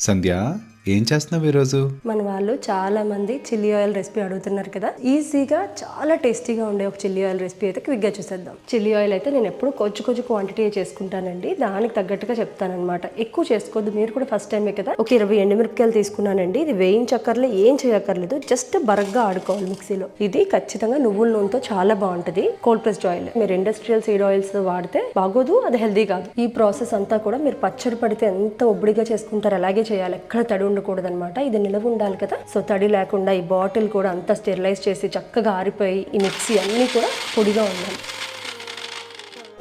సంధ్య, ఏం చేస్తున్నావు ఈరోజు? మన వాళ్ళు చాలా మంది చిల్లీ ఆయిల్ రెసిపీ అడుగుతున్నారు కదా. ఈజీగా చాలా టేస్టీగా ఉండే ఒక చిల్లీ ఆయిల్ రెసిపీ అయితే క్విక్గా చూసేద్దాం. చిల్లీ ఆయిల్ అయితే నేను ఎప్పుడు కొంచెం క్వాంటిటీ చేసుకుంటానండి. దానికి తగ్గట్టుగా చెప్తానమాట. ఎక్కువ చేసుకోవద్దు. మీరు కూడా ఫస్ట్ టైమే కదా. ఒక 20 ఎండుమిరపకాయలు తీసుకున్నానండి. ఇది వేయించక్కర్లేదు, ఏం చేయక్కర్లేదు, జస్ట్ బరగ్గా ఆడుకోవాలి మిక్సీలో. ఇది ఖచ్చితంగా నువ్వుల నూనెతో చాలా బాగుంటుంది. Cold pressed oil. మీరు ఇండస్ట్రియల్ సీడ్ ఆయిల్స్ వాడితే బాగోదు, అది హెల్దీ కాదు. ఈ ప్రాసెస్ అంతా కూడా మీరు పచ్చడి పడితే ఎంత ఒబ్బడిగా చేసుకుంటారు అలాగే చేయాలి. ఎక్కడ తడి ఉండకూడదు అనమాట. ఇది నిలవ ఉండాలి కదా. సో తడి లేకుండా ఈ బాటిల్ కూడా అంతా స్టెరిలైజ్ చేసి చక్కగా ఆరిపోయి ఈ మిక్సీ అన్నీ కూడా పొడిగా ఉండాలి.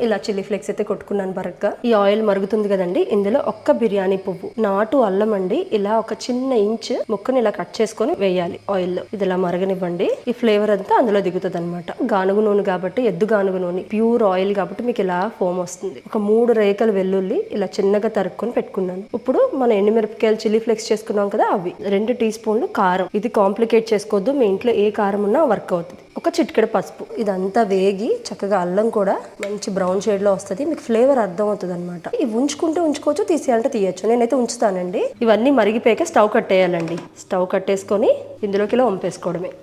ఇలా చిల్లీ ఫ్లేక్స్ అయితే కొట్టుకున్నాను బరగ్గా. ఈ ఆయిల్ మరుగుతుంది కదండి, ఇందులో ఒక్క బిర్యానీ పువ్వు, నాటు అల్లం అండి, ఇలా ఒక చిన్న ఇంచ్ ముక్కని ఇలా కట్ చేసుకొని వేయాలి ఆయిల్లో. ఇది ఇలా మరగనివ్వండి. ఈ ఫ్లేవర్ అంతా అందులో దిగుతుంది అనమాట. గానుగు నూనె కాబట్టి, ఎద్దు గానుగు నూనె, ప్యూర్ ఆయిల్ కాబట్టి మీకు ఇలా ఫోమ్ వస్తుంది. ఒక 3 రేకలు వెల్లుల్లి ఇలా చిన్నగా తరుక్కొని పెట్టుకున్నాను. ఇప్పుడు మన ఎండుమిరపకాయలు చిల్లీ ఫ్లేక్స్ చేసుకున్నాం కదా, అవి 2 టీ స్పూన్లు కారం. ఇది కాంప్లికేట్ చేసుకోవద్దు, మీ ఇంట్లో ఏ కారం ఉన్నా వర్క్ అవుతుంది. ఒక చిటికెడ పసుపు. ఇదంతా వేగి చక్కగా అల్లం కూడా మంచి బ్రౌన్ షేడ్ లో వస్తుంది. మీకు ఫ్లేవర్ అర్థం అవుతుంది అనమాట. ఇవి ఉంచుకుంటే ఉంచుకోవచ్చు, తీసేయాలంటే తీయచ్చు. నేనైతే ఉంచుతానండి. ఇవన్నీ మరిగిపోయాక స్టవ్ కట్టేయాలండి. స్టవ్ కట్టేసుకొని ఇందులోకి ఇలా వంపేసుకోవడమే.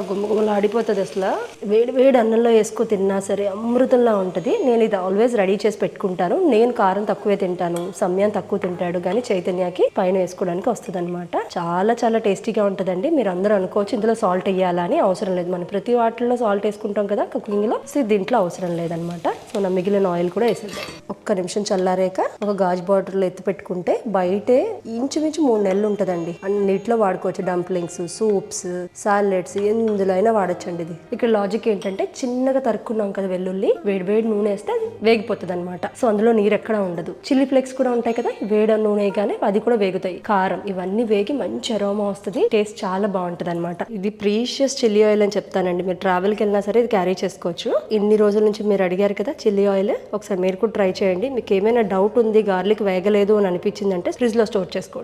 గుమ్మగుమ్మలు ఆడిపోతుంది అసలు. వేడి వేడి అన్నంలో వేసుకో తిన్నా సరే అమృతంలా ఉంటుంది. నేను ఇది ఆల్వేస్ రెడీ చేసి పెట్టుకుంటాను. నేను కారం తక్కువే తింటాను, సమయం తక్కువ తింటాడు, కానీ చైతన్యకి పైన వేసుకోవడానికి వస్తుంది అనమాట. చాలా చాలా టేస్టీగా ఉంటుందండి. మీరు అందరూ అనుకోవచ్చు ఇందులో సాల్ట్ వేయాలని, అవసరం లేదు. మనం ప్రతి వాటిల్లో సాల్ట్ వేసుకుంటాం కదా కుకింగ్ లో. సో దీంట్లో అవసరం లేదనమాట. సో నా మిగిలిన ఆయిల్ కూడా వేసేద్దాం. ఒక్క నిమిషం చల్లారేక ఒక గాజు బాటిల్లో ఎత్తి పెట్టుకుంటే బయటే ఇంచుమించు 3 నెలలు ఉంటుందండి. అన్నిట్లో వాడుకోవచ్చు. డంప్లింగ్స్, సూప్స్, సాలెడ్స్, ఎందులో అయినా వాడచ్చండి. ఇది ఇక్కడ లాజిక్ ఏంటంటే, చిన్నగా తరుక్కున్నాం కదా వెల్లుల్లి, వేడి వేడి నూనె వేస్తే అది వేగిపోతుంది అనమాట. సో అందులో నీరు ఎక్కడా ఉండదు. చిల్లీ ఫ్లేక్స్ కూడా ఉంటాయి కదా, వేడి నూనె కానీ అది కూడా వేగుతాయి. కారం ఇవన్నీ వేగి మంచి అరోమా వస్తుంది. టేస్ట్ చాలా బాగుంటుంది అనమాట. ఇది ప్రీషియస్ చిల్లీ ఆయిల్ అని చెప్తానండి. మీరు ట్రావెల్కి వెళ్ళినా సరే ఇది క్యారీ చేసుకోవచ్చు. ఇన్ని రోజుల నుంచి మీరు అడిగారు కదా చిల్లీ ఆయిల్, ఒకసారి మీరు కూడా ట్రై చేయండి. మీకు ఏమైనా డౌట్ ఉంది, గార్లిక్ వేగలేదు అని అనిపించిందంటే ఫ్రిడ్జ్ లో స్టోర్ చేసుకోండి.